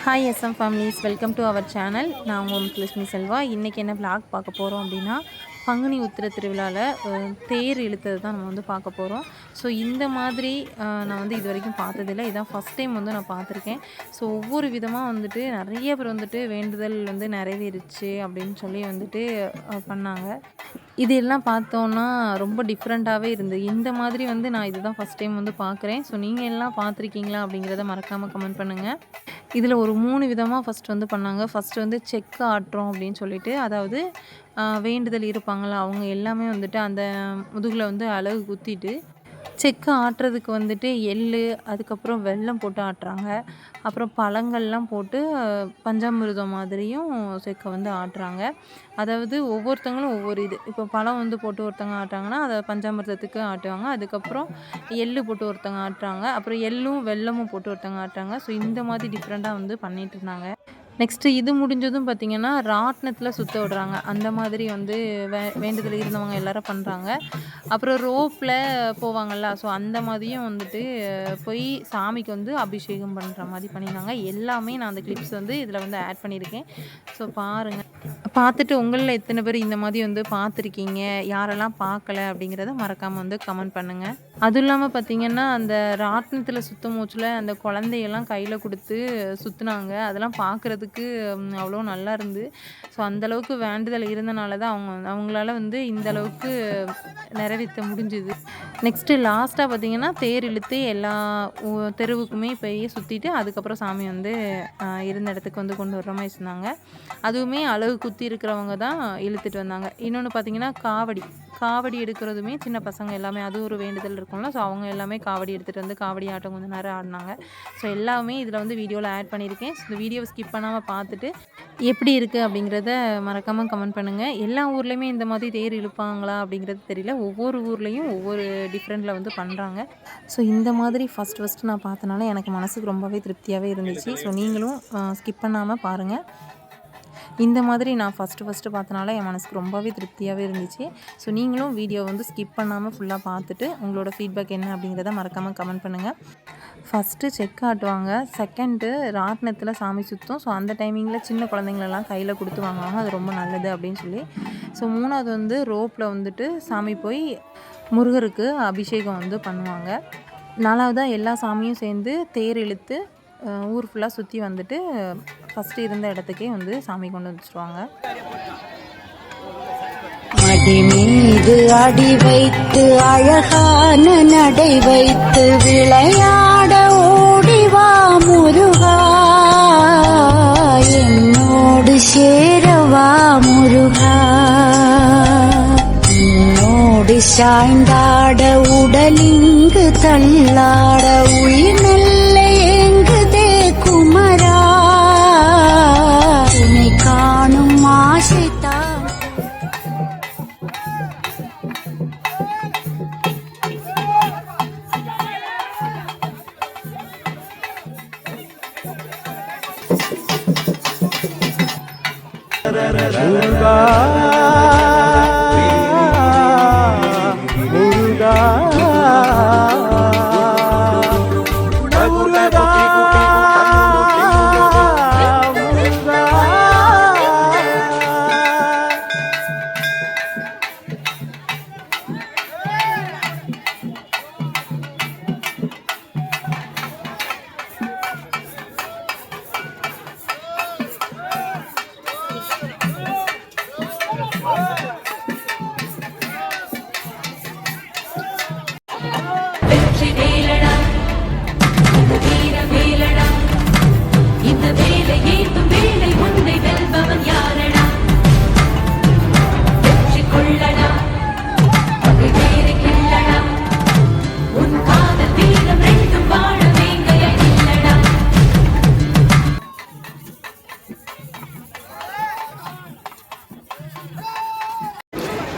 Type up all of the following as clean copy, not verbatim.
Hi S M families, welcome to our channel. நான் உங்கள் முத்துலட்சுமி செல்வா. இன்றைக்கி என்ன vlog பார்க்க போகிறோம் அப்படின்னா, பங்குனி உத்திர திருவிழாவில் தேர் இழுத்தது தான் நம்ம வந்து பார்க்க போகிறோம். ஸோ இந்த மாதிரி நான் வந்து இது வரைக்கும் பார்த்ததில்ல. இதான் ஃபஸ்ட் டைம் வந்து நான் பார்த்துருக்கேன். ஸோ ஒவ்வொரு விதமாக வந்துட்டு நிறைய பேர் வந்துட்டு வேண்டுதல் வந்து நிறைவேறிச்சு அப்படின்னு சொல்லி வந்துட்டு பண்ணாங்க. இது எல்லாம் பார்த்தோன்னா ரொம்ப டிஃப்ரெண்ட்டாகவே இருந்தது. இந்த மாதிரி வந்து நான் இதுதான் ஃபஸ்ட் டைம் வந்து பார்க்குறேன். ஸோ நீங்கள் எல்லாம் பார்த்துருக்கீங்களா அப்படிங்கிறத மறக்காமல் கமெண்ட் பண்ணுங்கள். இதில் ஒரு 3 விதமாக ஃபஸ்ட் வந்து பண்ணாங்க. ஃபஸ்ட்டு வந்து செக்கு ஆட்டுறோம் அப்படின்னு சொல்லிட்டு, அதாவது வேண்டுதல் இருப்பாங்கள்ல, அவங்க எல்லாமே வந்துட்டு அந்த முதுகில் வந்து அலகு குத்திட்டு செக்கு ஆட்டுறதுக்கு வந்துட்டு எள்ளு, அதுக்கப்புறம் வெல்லம் போட்டு ஆட்டுறாங்க. அப்புறம் பழங்கள்லாம் போட்டு பஞ்சாமிர்தம் மாதிரியும் செக்க வந்து ஆட்டுறாங்க. அதாவது ஒவ்வொருத்தங்களும் ஒவ்வொரு இது. இப்போ பழம் வந்து போட்டு ஒருத்தவங்க ஆட்டுறாங்கன்னா, அதை பஞ்சாமிர்தத்துக்கு ஆட்டுவாங்க. அதுக்கப்புறம் எள்ளு போட்டு ஒருத்தவங்க ஆட்டுறாங்க. அப்புறம் எள்ளும் வெல்லமும் போட்டு ஒருத்தவங்க ஆட்டுறாங்க. ஸோ இந்த மாதிரி டிஃப்ரெண்ட்டாக வந்து பண்ணிகிட்ருந்தாங்க. நெக்ஸ்ட்டு இது முடிஞ்சதும் பார்த்திங்கன்னா, ராட்டினத்தில் சுத்த விடுறாங்க. அந்த மாதிரி வந்து வேண்டுதல் இருந்தவங்க எல்லோரும் பண்ணுறாங்க. அப்புறம் ரோப்பில் போவாங்கள்ல, ஸோ அந்த மாதிரியும் வந்துட்டு போய் சாமிக்கு வந்து அபிஷேகம் பண்ணுற மாதிரி பண்ணியிருந்தாங்க. எல்லாமே நான் அந்த கிளிப்ஸ் வந்து இதில் வந்து ஆட் பண்ணியிருக்கேன். ஸோ பாருங்கள். பார்த்துட்டு உங்களில் எத்தனை பேர் இந்த மாதிரி வந்து பார்த்துருக்கீங்க, யாரெல்லாம் பார்க்கல அப்படிங்கிறத மறக்காமல் வந்து கமெண்ட் பண்ணுங்கள். அதுவும் இல்லாமல் பார்த்திங்கன்னா, அந்த ராட்டினத்தில் சுத்த மூச்சில் அந்த குழந்தையெல்லாம் கையில் கொடுத்து சுற்றுனாங்க. அதெல்லாம் பார்க்குறதுக்கு அவ்வளோ நல்லா இருந்து. ஸோ அந்தளவுக்கு வேண்டுதல் இருந்தனால தான் அவங்களால வந்து இந்தளவுக்கு நிறைவேற்ற முடிஞ்சுது. நெக்ஸ்ட்டு லாஸ்ட்டாக பார்த்திங்கன்னா, தேர் இழுத்து எல்லா தெருவுக்குமே போய் சுற்றிட்டு அதுக்கப்புறம் சாமி வந்து இருந்த இடத்துக்கு வந்து கொண்டு வர்ற மாதிரி சொன்னாங்க. அதுவுமே அலகு குத்தி இருக்கிறவங்க தான் இழுத்துட்டு வந்தாங்க. இன்னொன்று பார்த்திங்கன்னா, காவடி எடுக்கிறதுமே சின்ன பசங்க எல்லாமே, அது ஒரு வேண்டுதல் இருக்கும்ல, ஸோ அவங்க எல்லாமே காவடி எடுத்துகிட்டு வந்து காவடி ஆட்டம் கொஞ்சம் நேரம் ஆடினாங்க. ஸோ எல்லாமே இதில் வந்து வீடியோவில் ஆட் பண்ணியிருக்கேன். ஸோ இந்த வீடியோவை ஸ்கிப் பண்ணாமல் பார்த்துட்டு எப்படி இருக்குது அப்படிங்கிறத மறக்காமல் கமெண்ட் பண்ணுங்கள். எல்லா ஊர்லேயுமே இந்த மாதிரி தேர் இழுப்பாங்களா அப்படிங்கிறது தெரியல. ஒவ்வொரு ஊர்லேயும் ஒவ்வொரு டிஃப்ரெண்ட்டில் வந்து பண்ணுறாங்க. ஸோ இந்த மாதிரி ஃபஸ்ட்டு நான் பார்த்தனால எனக்கு மனசுக்கு ரொம்பவே திருப்தியாகவே இருந்துச்சு. ஸோ நீங்களும் ஸ்கிப் பண்ணாமல் பாருங்கள். இந்த மாதிரி நான் ஃபஸ்ட்டு பார்த்தனால என் மனசுக்கு ரொம்பவே திருப்தியாகவே இருந்துச்சு. ஸோ நீங்களும் வீடியோ வந்து ஸ்கிப் பண்ணாமல் ஃபுல்லாக பார்த்துட்டு உங்களோட ஃபீட்பேக் என்ன அப்படிங்கிறத மறக்காமல் கமெண்ட் பண்ணுங்கள். ஃபஸ்ட்டு செக் ஆட்டுவாங்க. செகண்டு ராட்டினத்தில் சாமி சுற்றும். ஸோ அந்த டைமிங்கில் சின்ன குழந்தைங்களெல்லாம் கையில் கொடுத்து வாங்குவாங்க. அது ரொம்ப நல்லது அப்படின்னு சொல்லி. ஸோ 3வது வந்து ரோப்பில் வந்துட்டு சாமி போய் முருகருக்கு அபிஷேகம் வந்து பண்ணுவாங்க. 4வதாக எல்லா சாமியும் சேர்ந்து தேர் இழுத்து ஊர் ஃபுல்லாக சுற்றி வந்துட்டு ஃபஸ்ட்டு இருந்த இடத்துக்கே வந்து சாமி கொண்டு வச்சுருவாங்க. அடி மீது அடி வைத்து அழகான நடை வைத்து விளையாட ஓடிவா முருகா, என்னோடு சேரவா முருகா, என்னோடு சாய்ந்தாட உடலிங்கு தள்ளாட உயிர் நல்ல ஏங்குதே குமரா, உன்னை காணும் ஆசைத்தான்.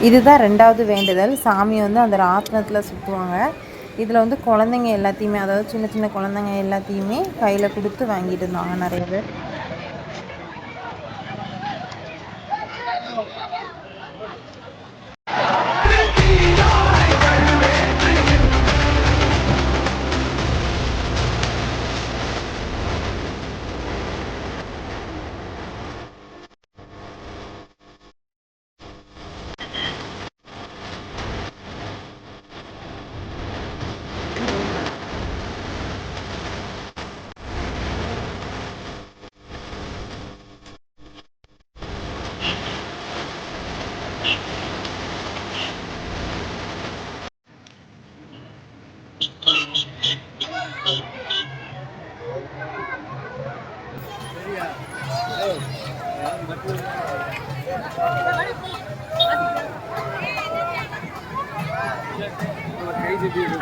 இதுதான் 2வது வேண்டுதல். சாமி வந்து அந்த ராட்டினத்தில் சுற்றுவாங்க. இதில் வந்து குழந்தைங்க எல்லாத்தையுமே, அதாவது சின்ன சின்ன குழந்தைங்க எல்லாத்தையுமே கையில் கொடுத்து வாங்கிட்டு இருந்தாங்க நிறைய பேர்.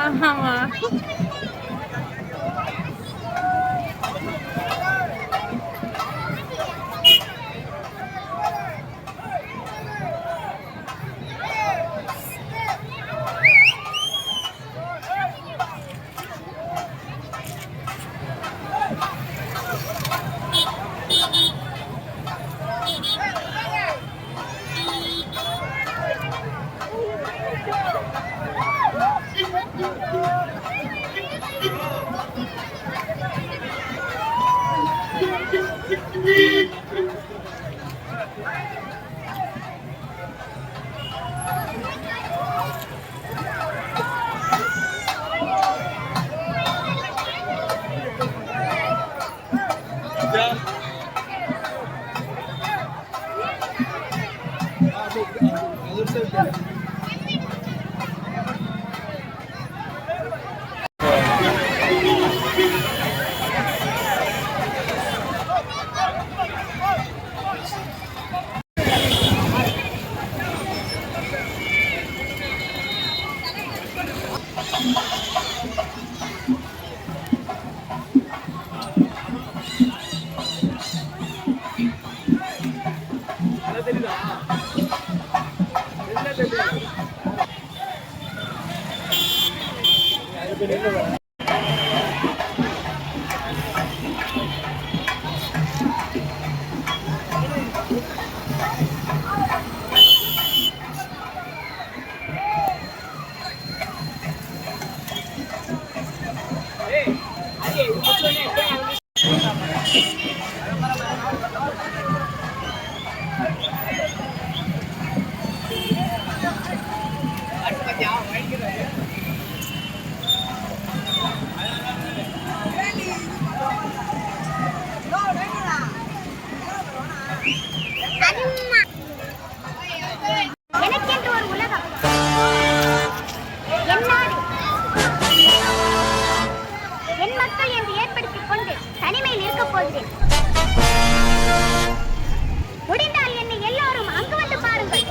ஆமா. எனக்கென்று ஒரு உலகம், என் நாடு, என் மக்கள் என்று ஏற்படுத்திக் கொண்டு தனிமையில் இருக்கப் போகிறேன். முடிந்தால் என்னை எல்லோரும் அங்கு வந்து பாருங்கள்.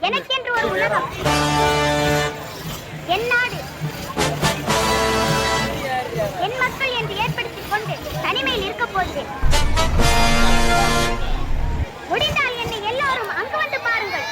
எனக்கென்று ஒரு உலகம், என் நாடு, என் மக்கள் என்று ஏற்படுத்திக் கொண்டு தனிமையில் இருக்கப் போகிறேன். முடிந்தால் என்னை எல்லோரும் அங்கு வந்து பாருங்கள்.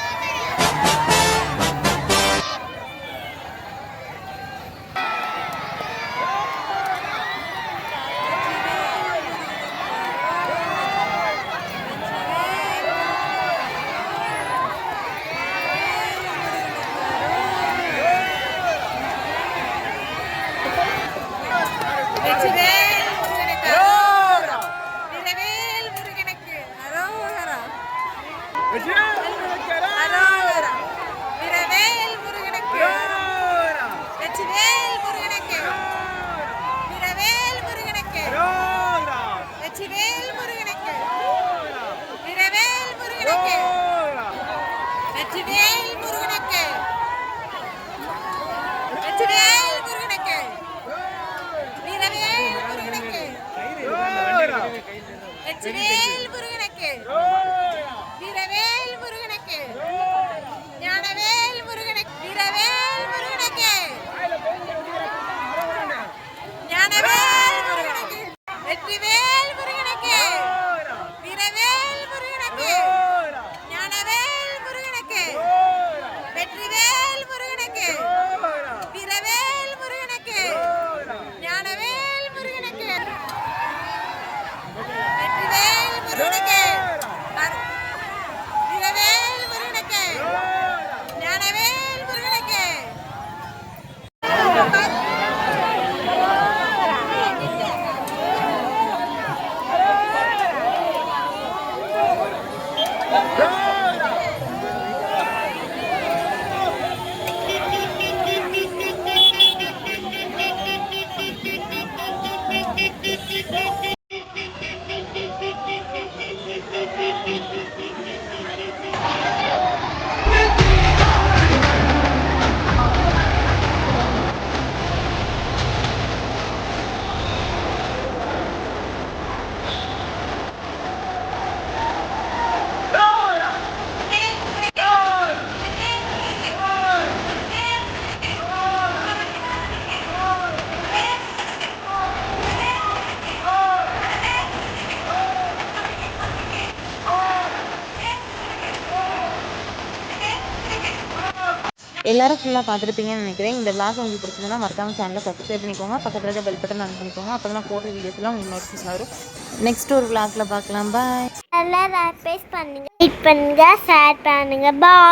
வெற்றிவேல் முருகனுக்கு வெற்றிவேல் முருகனுக்கு வீரவேல் முருகனுக்கு வெற்றிவேல் முருகனுக்கு வீரவேல் முருகனுக்கு ஞானவேல் முருகனுக்கு வீரவேல் முருகனுக்கு ஞானவேல் முருகனுக்கு வெற்றிவேல் முருகனுக்கு வீரவேல் முருகனுக்கு ஞானவேல் முருகனுக்கு வெற்றிவேல் முருகனுக்கு வீரவேல் முருகனுக்கு ஞானவேல் முருகனுக்கு வெற்றிவேல் முருகனுக்கு வீரவேல் முருகனுக்கு ஞானவேல் முருகனுக்கு எல்லாரும் ஃபுல்லாக பார்த்துருப்பீங்கன்னு நினைக்கிறேன். இந்த vlog உங்களுக்கு பிடிச்சதுன்னா மறக்காம சேனலை சப்ஸ்கிரைப் பண்ணிக்கோங்க. பக்கத்தில் இருக்க பெல் பட்டன் ஆன் பண்ணிக்கோங்க. அப்போ தான் நான் போடுற வீடியோஸ்லாம் உங்களுக்கு நோட்டிஃபிகேஷன் வரும். நெக்ஸ்ட் ஒரு vlogல பார்க்கலாம். பாய். நல்லா பேஸ்ட் பண்ணுங்க, லைக் பண்ணுங்க, ஷேர் பண்ணுங்க. பாய்.